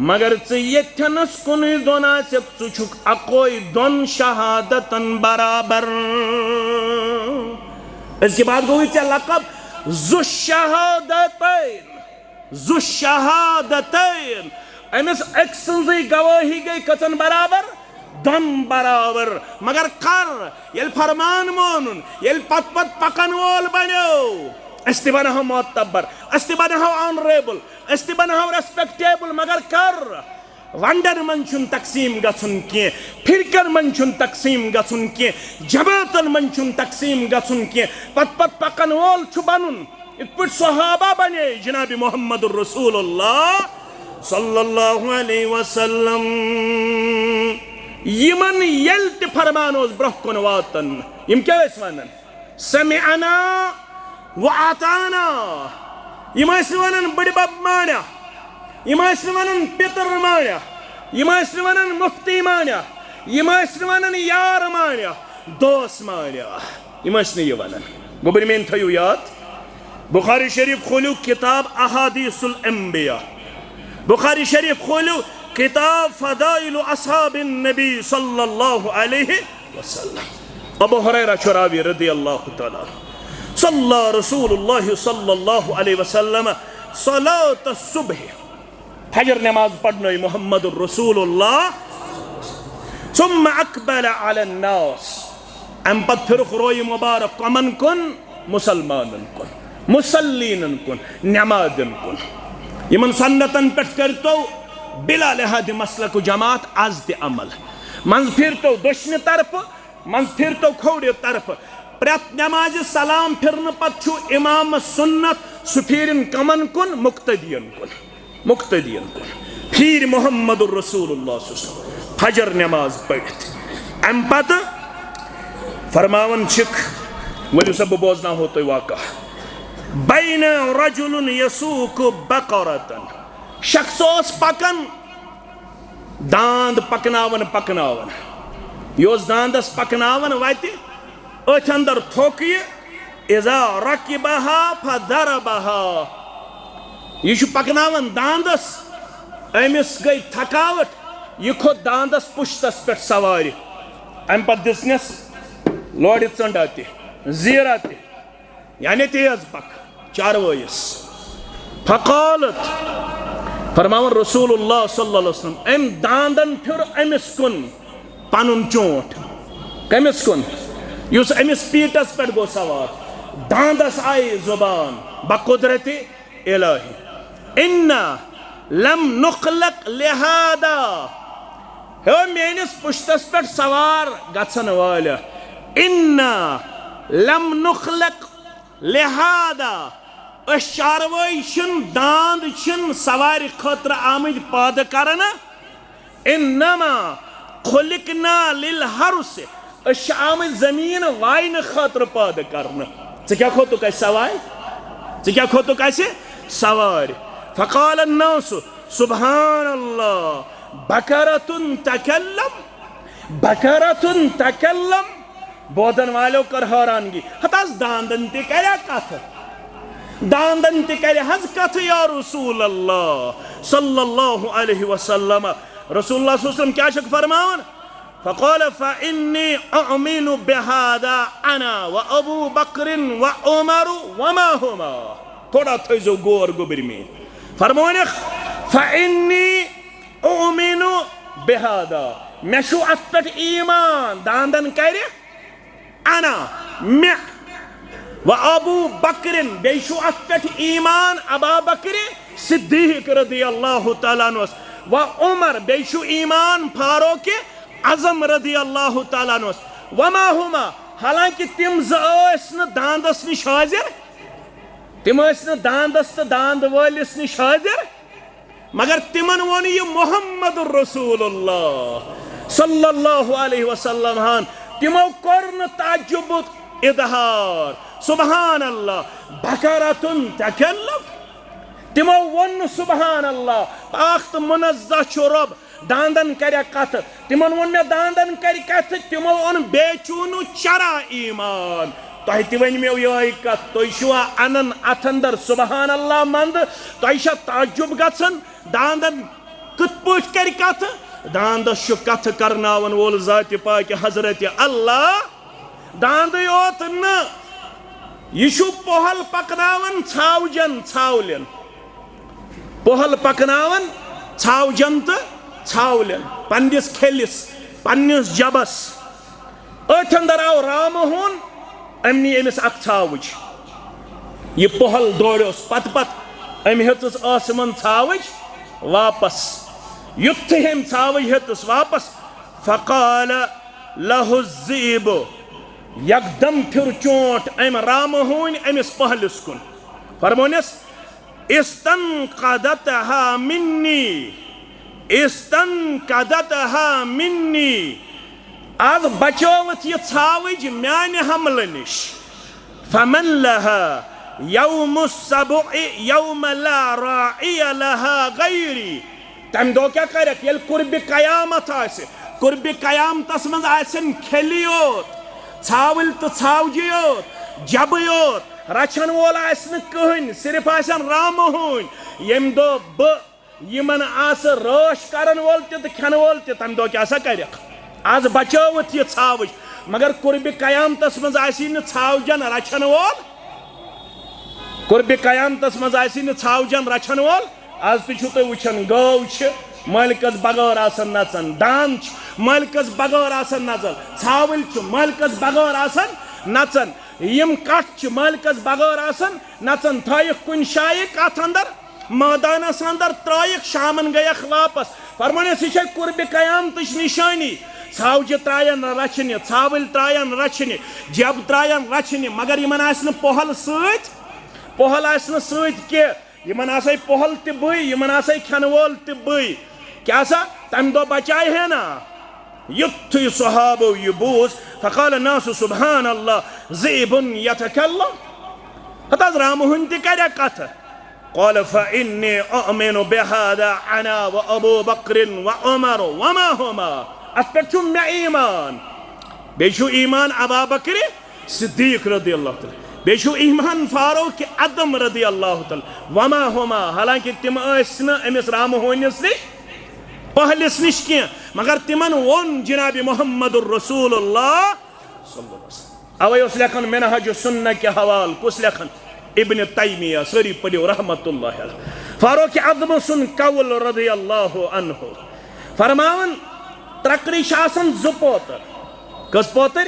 मगर येथनस कुन दोन ुक अकोई दोन शहादतन बराबर इसके बाद गो लकब जुशहादतैन अमिस अक सजी गवाही गई कचन बराबर दोन बराबर मगर कर ये फरमान मोनुन ये पत पत पकन वोल बनो अस्ति बनहो मोतबर अस्ति बनहो ऑनरेबल अस्ति बनहो रेस्पेक्टेबल मगर कर वंडर मंचुन तकसीम गसुन के फिरकर मंचुन तकसीम गसुन के जमातन मंचुन तकसीम गसुन के पत पत पकन वोल छु बनुन इत पर सहाबा बने जनाब मोहम्मदुर रसूलुल्लाह सल्लल्लाहु अलैहि वसल्लम यमन यल्त फरमानोस ब्रहकुन वातन यम क्या वनन समिअना व आताना यम वन बड़ बब माना यम वन पितर माना यम वन मुफ्ती माना यम वन यार माना दोस्त माना यम वन गोबर में थयु याद बुखारी शरीफ खोलू किताब अहादीसुल अंबिया बुखारी शरीफ खोलू किताब फदाइल अस्हाबिन नबी सल्लल्लाहु अलैहि वसल्लम अबू हुरैरा चुरावी रदी अल्लाह तआला सल्ला रसूलुल्लाह सल्लल्लाहु अलैहि वसल्लम सलात सुबह फजर नमाज पढ़ने मुहम्मदुर रसूलुल्लाह सुम्मा अकबल अला नास अम पत फिर रोय मुबारक कमन कुन मुसलमानन कुन मुसल्लीनन कुन नमाजन कुन यमन सन्नतन पे करतो बिला लिहाज मसलक जमात आज ते अमल मंज फिर तो दुश्मन तरफ मंज फिर तो खोड़ तरफ प्रेत नमाज सलाम फिरन पत इमाम सुन्नत सुफीरन कमन कुन मुक्तदियन कुन फिर मोहम्मद रसूलुल्लाह फजर नमाज पढ़ित अम पत फरमावन छिक वलु सब बोजना हो तो वाक़ा बैन रजुलन यसूक बकरतन शख्स ओस पकन दांद पकनावन योस दांदस पकनावन वत अथ अंदर थोक इज़ा रकिबहा फदरबहा यह पकनावन दांदस अमिस गई थकावट यह खोत दांदस पुश्तस पे सवार अम पे दिसनस लोड़ चंडा जीरा यानी तेज पक चारवयस फकालत फरमावन रसूलुल्लाह सल्लल्लाहु अलैहि वसल्लम अम दांदन फिर अमिस कुन पनुन चोट कमिस कुन युस अमिस पीटस पे गो सवार दांदस आई जुबान बकुदरत इलाही इन्ना लम नुखलक लिहादा हे मेनिस पुश्तस पे सवार गछन वाल इन्ना लम नुखलक लिहादा चारवई दांद सवार खतर आमद पैदा करन इन्नमा खुलिकना लिल हर्स आमद जमीन वाइन खतर पैदा करन क्या खोतुक सवार क्या खोतुक सवार फकाल अन्नास सुब्हानल्लाह बकरतुन तकल्लम बोधन वालों कर हैरानगी हतास दांदन ते क्या कथ दांदन ते क्या कथ या रसूल अल्लाह सल्लल्लाहु अलैहि वसल्लम रसूलुल्लाह सल्लल्लाहु अलैहि वसल्लम क्या शक फरमावन फक़ाल फ़इन्नी उमिनु बिहादा अना व अबू बकर व उमर व मा हुमा थोड़ा थो गोर गोबर में फरमान फ़इन्नी उमिनु बिहादा मे छु अत पे ईमान दांदन कर अना मे व अबू बकर बेशु अत पे ईमान अबा बकर सिद्दीक रदी अल्लाह तआला अन्हु व उमर बेशु ईमान फारूक आजम रदी अल्लाह तआला अन्हु व मा हुमा हालांकि तिम न दांदस निश हाजिर तिम न दांदस तो दांद वालिस निश हाजिर मगर तिमन वोन यह मोहम्मद रसूलुल्लाह सल्लल्लाहु अलैहि वसल्लम हान तिमो कर न ताज्जुब इजहार सुबहान अल्लाह बकरतुन तकल्लम तिमो वन सुबहान अल्लाह पाक तो मुनज़्ज़ह छु रब दांदन कर कथ तिमन वन मे दांदन कर कथ तिमो वन बेचूनु चरा ईमान तह वन मे ये कथ तुआ अनन अथ अंदर सुबहान अल्लाह मंद तुह ताज्जुब गन दांदन कत पठ कर कथ दांदस कथ करनावन वोल जाति पाक हजरत अल्लाह दांद योत न यह पोहल पकनावन छावजन छावलन पोहल पकनावन छावजन तो छावलन पन्निस खेलिस पन्निस जबस अथ अंदर आव राम हुन अमनी अमिस अख छावज यह पोहल दौड़ोस पत पत अम हेतस आसमान छावज वापस युथ हम छावज हेतस वापस फकाल लहुज़ीब यकदम फिर चोट अम राम हुन अमिस पहलिस कुन फरमोनस इस्तनक़दतहा मिन्नी आज बचोवत यह छावज म्यान हमल निश फमन लहा यौमुस सबअ यौम ला राइय लहा गैरी तम दो क्या कर कुर्ब कयामत कुर्ब कयामतस मज आसन खेली योत छावल तो छावजी योत जब योत रचन वोल कहन सिर्फ आसन राम हुन यम दो बमन आस रोश करन वोल तो खन वोल तम दो क्या कर आज बचोवत यह छावज मगर कुर्ब कयामतस मज छावजन रचन वोल कुर्ब कयामतस मज छावजन रचन वोल आज तुम वुचन गौ मालिकस बगैर आसन नचन दान मालिकस बगैर आसन नचन छावल मालिकस बगैर आसन नचन यम कट मालिकस बगैर आसन नचन थक कुन शाये कत अंदर मैदानस अंदर त्रयक शामन गयक वापस फरमान यह कुर्ब कयामत निशानी छावज त्रायन रचने छावल त्रायन रचने जब त्रायन रचने मगर यमन आस पहल सहल आस के यमन आसे पहल त बई यमन आसे खन वोल त बई क्या सा तम दो बचाए है ना युत्थु सहाबो ये बूझ फकाल नासु सुबहान अल्लाह ज़ीबुन यतकल्लम हताज रामहुन ति करे कथ क़ाल फ़इन्नी उअमिनु बिहादा अना व अबू बकर व उमर व मा हुमा अत मे ईमान बेशु ईमान अबू बकर सिद्दीक रदियल्लाहु तआला बेशु ईमान फारूक अदम रदियल्लाहु तआला व मा हुमा हालांकि तिम ٲسۍ नہٕ अमिस रामहुनिस निश पहलिस निश कह मगर तिमन वोन जनाब मोहम्मद रसूलुल्लाह सल्लल्लाहु अलैहि वसल्लम अवै उस लेखन मिनहाज सुन्नह के हवाल कुस लेखन इब्न तैमिया सरी पढ़ो रहमतुल्लाह अलैह फारूक आज़म सुन कौल रज़ियल्लाहु अन्हु फरमावन त्रकरी शासन ज पोतर कस पोतर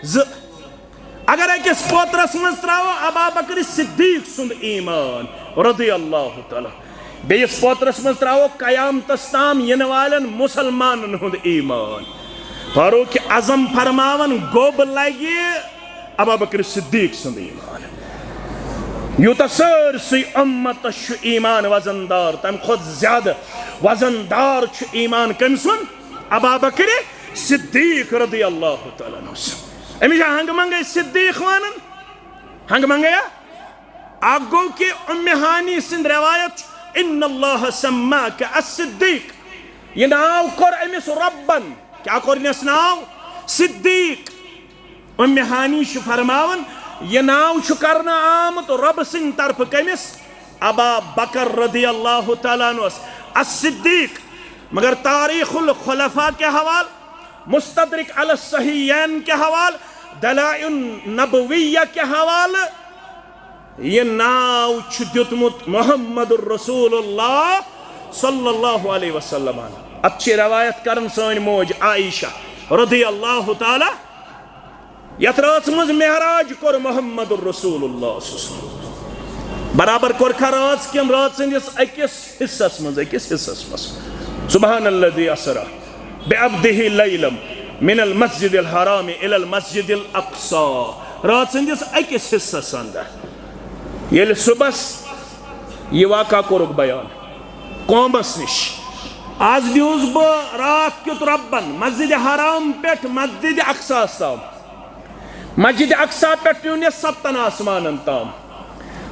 ज अगर अकिस पोतरस मज त्रावो अबू बकर सिद्दीक सुन ईमान रज़ियल्लाहु तआला बेस पोतरस मज त्रावो कयामतस ताम यन वालन मुसलमानन हुंद ईमान फारूक आज़म फरमावन गोब लगे अबू बकर सिद्दीक सुन ईमान यूत सरसई उम्मत ईमान वजनदार तम खुद ज्यादा वजनदार ईमान कम सुन अबू बकर सिद्दीक रज़ियल्लाहु तआला अन्हु अमिश हंग मंगे सिद्दीक वानन हंग मंगया आगो के उम्मे हानी सिंध रवायत इन्नल्लाह सम्माक अस-सिद्दीक ये नाव कर अमिस रब्बन क्या करनस नाव सिद्दीक उम्मे हानी फरमावन ये नाव करना आमत रब सिंह तरफ कमिस अबू बकर रज़ियल्लाहु तआला अन्हु अस-सिद्दीक मगर तारीखुल खुलफा के हवाल मुस्तदरिक अल सहीयैन के हवाल दलाइल नबविय्या के हवाल ये नाव दुतमुत मोहम्मद रसूलुल्लाह सल्लल्लाहु अलैहि वसल्लम अच्छी रवायत करन सन मोज आयशा रज़ियल्लाहु तआला यथ रात मज मेहराज कोर मोहम्मद रसूलुल्लाह बराबर कोर रात कम रात सदिस अकिस हिस्सस मज सुबहानल्लज़ी असरा बिअब्दिही लैलम मिनल मस्जिदिल हराम इलल मस्जिदिल अक़सा रात सदिस अकिस हिस्सस अंदर ये सुबह ये वाक़ा कोरुक बयान कौमस निश आज दिवस बह रात क्युत रब्बन मस्जिद हराम पे मस्जिद अक़सा ताम मस्जिद अक़सा पे प्यून सत्तन आसमान ताम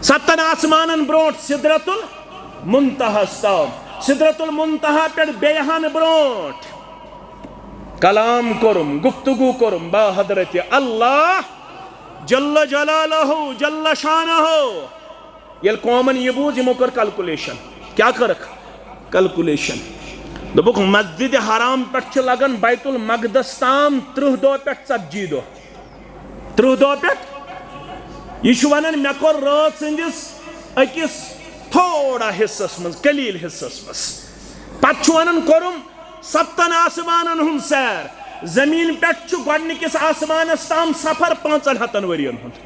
सत्तन आसमान ब्रोट सिदरतुल मुंतहा ताम सिदरतुल मुंतहा पे बेहन ब्रोट कलाम कोरुम गुफ्तगू कोरुम बा हजरत अल्लाह जल्ल जलालहु जल्ल शानहु ये कौमन ये बूझ यमो कर कैलकुलेशन क्या कर कैलकुलेशन दोपुक मस्जिद हराम पे लगन बैतुल मक़दस ताम 30 दो पे 40 दो 30 दो पे यह वन मे कोर रात सदिस अकिस थोड़ा हिस्सस मज कलील हिस्सस मज पत वन कोरुम 7 आसमान हुंद सैर जमीन पे गोडनिकिस आसमानस ताम सफर 500 वरियन हुंद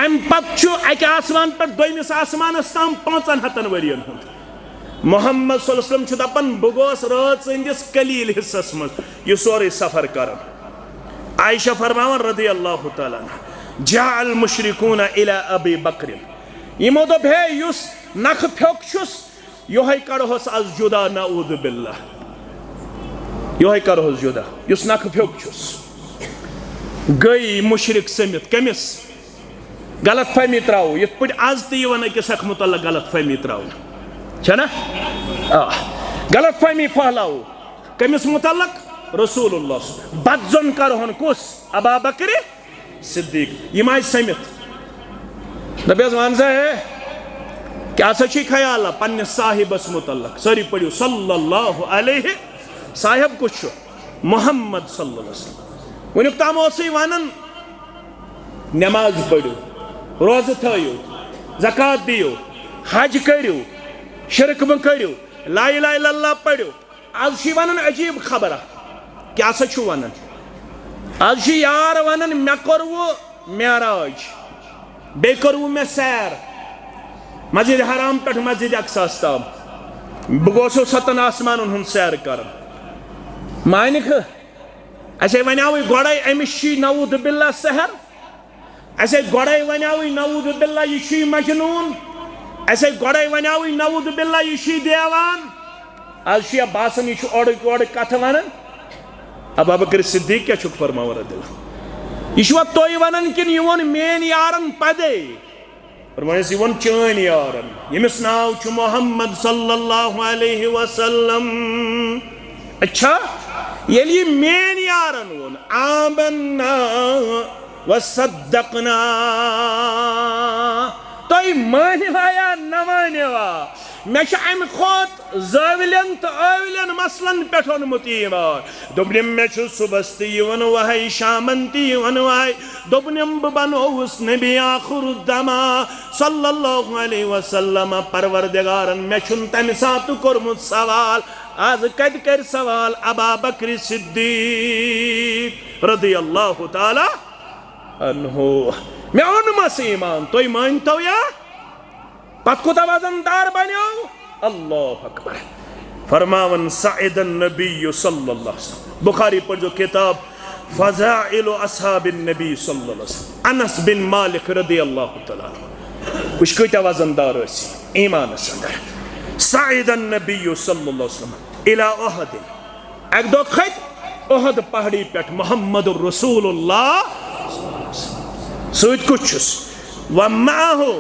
अम पत अक आसमान पे दोमिस आसमानस ताम 500 वरियन हुंद मोहम्मद सल्लल्लाहु अलैहि वसल्लम दपन बह गोस रात सदिस कलील हिस्सस मज यह सोरे सफर करन आयशा फरमावन रज़ियल्लाहु तआला अन्हा जाअल मुशरिकून इला अबी बकर यमो दोप हे युस नख फ्योक छुस योहे कड़होस आज जुदा नऊज़ु बिल्लाह योहे कड़होस जुदा युस नख फ्योक छुस गई मुशरिक समित कमिस गलत फहमी त्राव ये पे आज तवन अकिस अख मुतल्लक गलत फहमी त्राव छना गलत फहमी फहलाव कमिस मुतल्लक रसूलुल्लाह बदजन करहन कुस अबू बकर सिद्दीक यम समित दपस वन सा है क्या सा ख्याल पन्ने साहिबस मुतल्लक सरी पढ़ो सल्लल्लाहु अलैहि साहिब कुछ मोहम्मद सल्लल्लाहु अलैहि वसल्लम वनुक ताम वन नमाज पढ़ो रोज थो ज़कात दियो हज करो शिरक म करो ला इलाहा इल्लल्लाह पढ़ो आज वन अजीब खबर क्या सा वन आज यार वन मे कर्व मेराज बे कर्व मे सैर मस्जिद हराम पे मस्जिद अक़सा ताम बह गोसो 7 आसमान हुंद सैर कर मानिक असे वनाव गोड़े अमिस नऊद बिल्ला सहर असे गोड़े वनाव नऊद बिल्ला यह मजनून असे गोड़े वनाव नऊद बिल्ला यह देवान आज बासन यह ओड़ कथ वन अबू बकर सिद्दीक क्या फरमावन रदियल्लाहु यह तुय वन कि यह वोन मेन यारन पदे फरमायस यह वोन चन यारन यमिस नाव छु मोहम्मद सल्लल्लाहु अलैहि वसल्लम। अच्छा ये मेन यारन वोन आमन्ना वसद्दक़ना तुय मानिवा या न मानिवा मे अम खोत ज़ाविलन तो आविलन मसलन पे ओनमुत दोपनिम मे सुबह तवन वह शामन तवन वह दोपनिम बह बनोस नबी आखिरुद्दमा सल्लल्लाहु अलैहि वसल्लम परवरदिगारन मे तम सात कोरमुत सवाल आज कद कर सवाल अबा बकर सिद्दीक रदियल्लाहु ताला अन्हु मे ओनमस ईमान तुय मानतो या पत कुता वजनदार बनो अल्लाह अकबर फरमावन सईदन नबी सल्लल्लाहु अलैहि वसल्लम बुखारी पर जो किताब फज़ाइल अस्हाबिन नबी सल्लल्लाहु अलैहि वसल्लम अनस बिन मालिक रदियल्लाहु तआला कुछ कता वजनदार ईमान अंदर सईदन नबी सल्लल्लाहु अलैहि वसल्लम इला उहद एक दो खत उहद पहाड़ी पे मोहम्मद रसूलुल्लाह सईद कुछ व माहु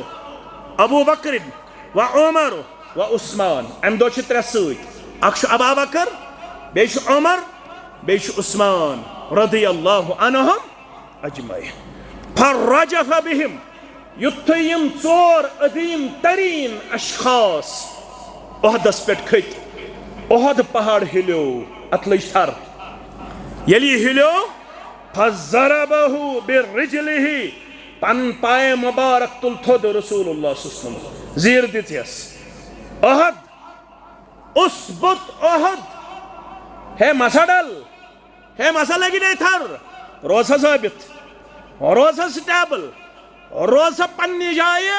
अबू बकर व उमर व उस्मान अम दो त्रे सईद अख अबू बकर बे उमर बे उस्मान रदियल्लाहु अन्हुम अजमईन फरजफ बिहिम युत्थु यम चोर अजीम तरीन अशखास उहदस पे खत उहद पहाड़ हिलो अत लज थर यलि हिलो फज़रबहु बिरिजलिहि पन पाए मुबारक तुल थोद रसूलुल्लाह सल्लल्लाहु अलैहि वसल्लम जीर दित्यस उहद उसबुत उहद है मसडल है मसल लगी नहीं थर रोसा साबित रोसा स्टेबल रोसा पन्नी जाए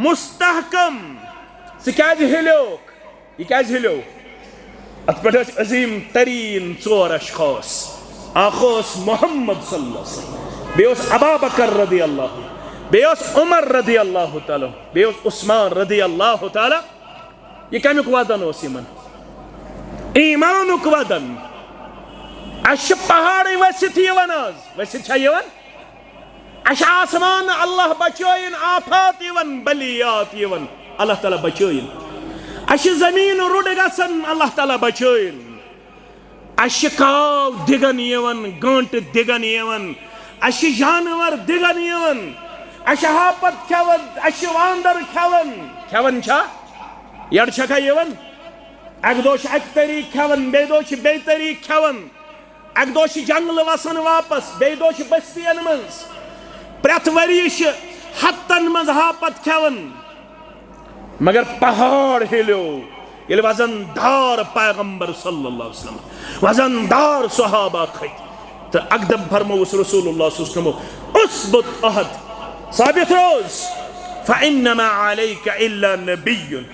मुस्तहकम सिकाज हिलोक ये क्या हिलो अत पे अजीम तरीन चोर अशखास आखोस मोहम्मद सल्लल्लाहु अलैहि वसल्लम बेस अबू बकर रदियल्लाहु बेस उमर रदियल्लाहु ताला बेस उस्मान रदियल्लाहु ताला ये कमुक वदन यमन ईमानुक वदन अश पहाड़ वसित वसित आसमान अल्लाह बचोइन आफात बलियात अल्लाह ताला बचोइन अश जमीन रुड गसन अल्लाह ताला बचोइन अश काव दिगन गंट दिगन अश जानवर दिगन अश हापत खेवन अश वांदर खेवन खेवन यड़ छा अक दो अक तरीक खेवन बे दो बे तरीक खेवन अक दो जंगल वसन वापस बे दो बस्तियन मज प्रत वरी हतन मज हापत खेवन मगर पहाड़ हिलो ये वजनदार पैगंबर सल्लल्लाहु अलैहि वसल्लम वजनदार सहाबा खत तो अकदम फरमोस रसूलुल्लाह सल्लल्लाहु अलैहि वसल्लम उसबुत अहद साबित रोज फइन्नमा अलैका इल्ला नबिय्युन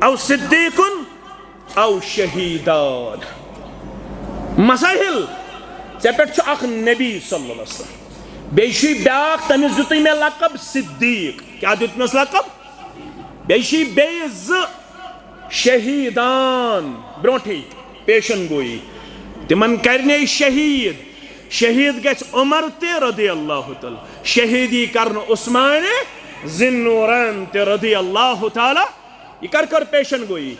औ सिद्दीकुन औ शहीदान मसाहिल से पे अख नबी सल्लल्लाहु अलैहि वसल्लम बेशी ब्याक तमिस दुत मे लकब सिद्दीक क्या दुतमस लकब बेशी बेज शहीदान ब्रोठी पेशन गोई तिमन करने शहीद शहीद गस उमर ते रदियल्लाहु ताला शहीदी करन उस्मान जिन्नूरन ते रदियल्लाहु ताला ये कर पेशन गोई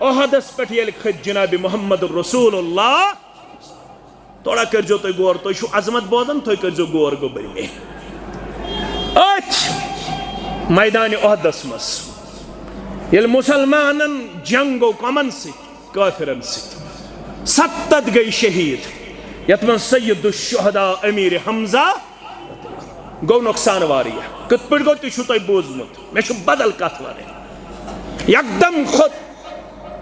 ओहदस पे ये खत जनाब मोहम्मद रसूलुल्लाह थोड़ा कर जो तो गौर तो अजमत बोदन तो कर जो गौर गोबर में मैदान ओहदस मस ये मुसलमान जंगो कमन काफिरन 70 गई शहीद यत मन सय्यदुश्शुहदा अमीर हमजा गो नुकसान वारिया कत पे गो तुम बोजमुत मे बदल कत वन एकदम खुद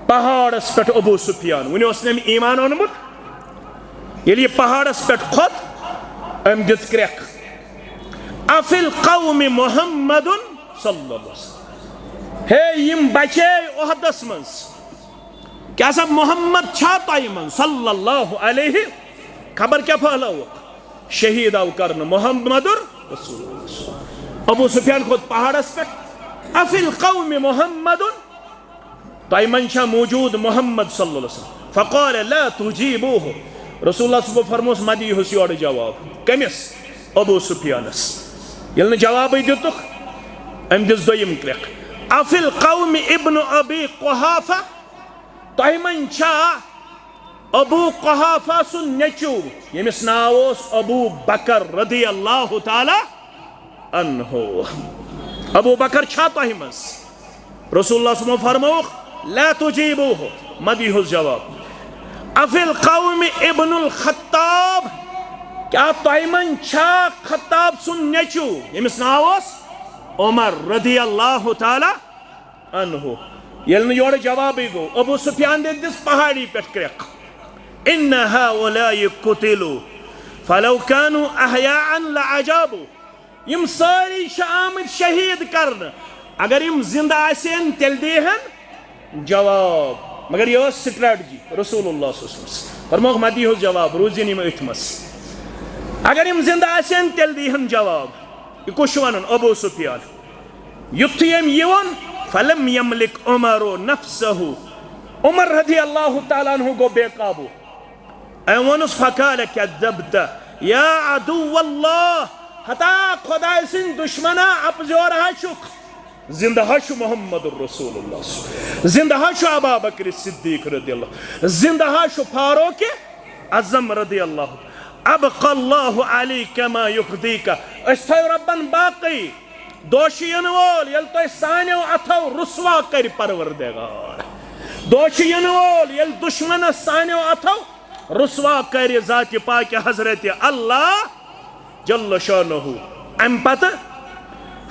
पहाड़स पे अबू सुफियान वन ईमान ओनमुत ये पहाड़स पे खुद अम दित क्रैक अफिल कौम मोहम्मदुन सल्लल्लाहु अलैहि वसल्लम हे यम बचे ओहदस मज क्या सब मोहम्मद छा तय मन सल्लल्लाहु अलैहि खबर क्या फहलाव शहीद आव कर मोहम्मदुर रसूलुल्लाह। अबू सुफियान खोद पहाड़स पे अफिल कौम मोहम्मदुन तय मन छा मौजूद मोहम्मद सल्लल्लाहु अलैहि वसल्लम। फ़क़ाल ला तुजीबूहु रसूलुल्लाह सुबह फरमोस मदी हुस योर जवाब कमिस अबू सुफियानस यल्न जवाब दितुख अम दिस दोयम क्रेक अफिल कौम इब्न अबी कुहाफा तय मन छा अबू कुहाफा सुन नेचू यमिस नाव ओस अबू बकर रदियल्लाहु ताला अन्हु अबू बकर छा तय मस रसूलुल्लाह सुबह फरमोख ला तुजीबूहु मदी हुस जवाब अफिल कौम इब्नुल खत्ताब क्या तय मन छा खत्ताब सुन नेचू यमिस नाव ओस उमर रदियल्लाहु ताला अन्हु यल्न योर जवाब गो अबू सुफियान दे दिस पहाड़ी पे क्रेक इन हाउलाई कुतिलु फलौ कानु अहयाअन लअजाबु यम सारी आमद शहीद करन अगर यम जिंदा आसेन तेल देहन जवाब मगर यह स्ट्रेटजी रसूलुल्लाह सल्लल्लाहु अलैहि वसल्लम फरमोख मदी हो जवाब रोजिन यम अथमस अगर यम जिंदा आसेन तेल देहन जवाब कुछ वनन अबू सुफियान युथ यम यवन फलम यमलिक उमर नफ्सहु उमर रदियल्लाहु ताला अन्हु गो बेकाबू वनुस फकाल कज़्ज़ब्त या अदुव्वल्लाह हता खुदा सिन दुश्मना अपजोर हशुक जिंदा हशु मोहम्मदुर रसूलुल्लाह जिंदा हशु अबू बकर सिद्दीक रदियल्लाहु जिंदा हशु फारूक आज़म रदियल्लाहु अबक़ल्लाहु अलैका मा युखदीका अस्थय रब्बन बाकी दोषियन वोल यल तो सान्यो अथो रुस्वा कर परवरदिगार दोषियन वोल यल दुश्मन सान्यो अथो रुस्वा कर जात पाक हजरत अल्लाह जल्ल शानहु अम पत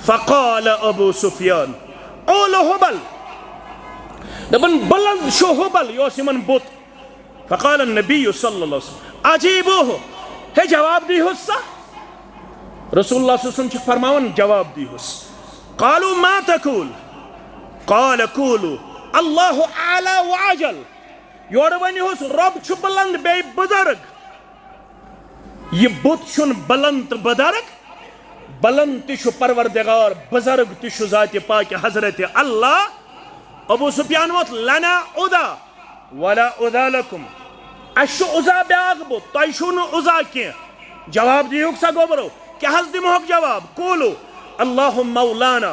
फ़क़ाल अबू सुफियान ओल हुबल दबन बुलंद शो हुबल योस यमन बुत फ़क़ाल नबी सल्लल्लाहु अलैहि वसल्लम अजीबुहु हे जवाब दी हुस्सा रसूलुल्लाह सल्लल्लाहु अलैहि वसल्लम फरमावन जवाब दी हुस क़ालू मा तक़ूल क़ाल क़ूलू अल्लाहु आला व अजल योर वनि हुस रब छु बुलंद बे बुजुर्ग ये बुत छुन बुलंद बुजुर्ग बुलंद तिशु परवरदिगार बुजुर्ग तिशु जात पाक हजरत अल्लाह अबू सुफियान वत लना उदा वला उदा लकुम अशु उजा ब्याग बुत तयशु न उजा के जवाब दियुक सा गोबरो क्या हज दिमोक जवाब कोलो अल्लाह मौलाना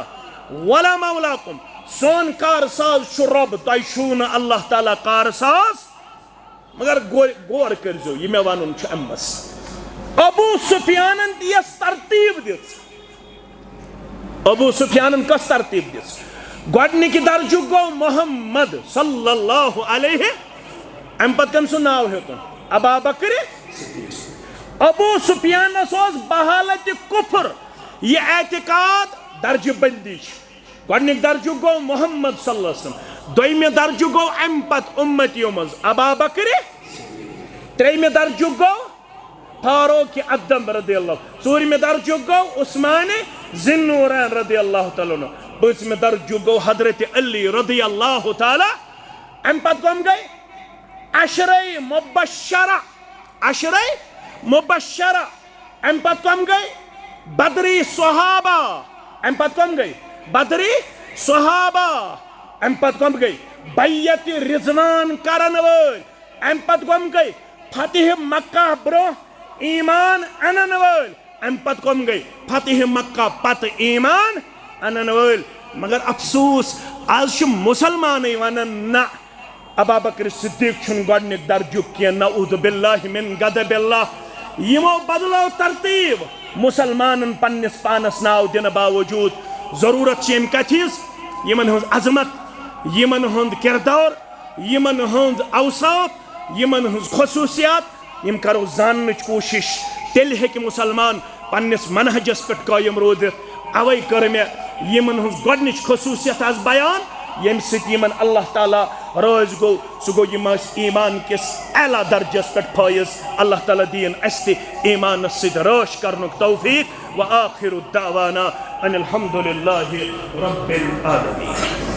वला मौलाकुम सोन कार साज छु रब तयशून अल्लाह ताला कार साज मगर गौर करजो ये मे वनुन छु अम्मस अबू सुफियानन दियस तरतीब दिस अबू सुफियानन कस तरतीब दिस गोडनिक दर्जु गो मोहम्मद सल्लल्लाहु अलैहि अम पत कम सु नाव हेतन अबू बकर अबू सुफियान बहालत कुफर यह एतिकाद दर्ज बंदी गोडनिक दर्जु गो मोहम्मद सल्लल्लाहु अलैहि वसल्लम दोयमे दर्जु गो अम पत उम्मतियों मज अबू बकर त्रेयमे दर्जु गो फारूक अदम रदियल्लाहु चूरमे दर्जु गो उस्मान ज़िन्नूरैन रदियल्लाहु ताला अन्हु पांचमे दर्जु गो हजरत अली रदियल्लाहु ताला अम पत कम गए अशरे मुबश्शरा अम पत कम गए बदरी सहाबा अम पत कम गए बदरी सहाबा अम पत कम गए बैयत रिजवान करन वल अम पत कम गए फतेह मक्का ब्रो ईमान अनन वल अम पत कम गए फतेह मक्का पत ईमान अनन वल मगर अफसोस आज मुसलमान वनन ना अबू बकर सिद्दीक छुन गोडनिक दर्जु के नऊज़ बिल्लाहि मिन गज़बिल्लाह यमो बदलो तरतीब मुसलमान पन्निस पानस नाव दिन बावजूद जरूरत यम कथिस यमन हुंद अजमत यमन हुंद किरदार यमन हुंद अवसाफ यमन हुंद खसूसियात यम करो जानने कोशिश तेल हेक मुसलमान पन्निस मनहजस पे कायम रोदित अवै कर मे यमन हुंद गोडनिच खसूसियत आज बयान यम सिमन अल्लाह ताला रोज गो सह गो ईमान किस आला दर्जस पे फायज अल्लाह ताला दीन अस्ति ईमान सद रोश करनुक तौफीक व आखिरु दावाना अनिल हम्दुलिल्लाहि रब्बिल आलमीन।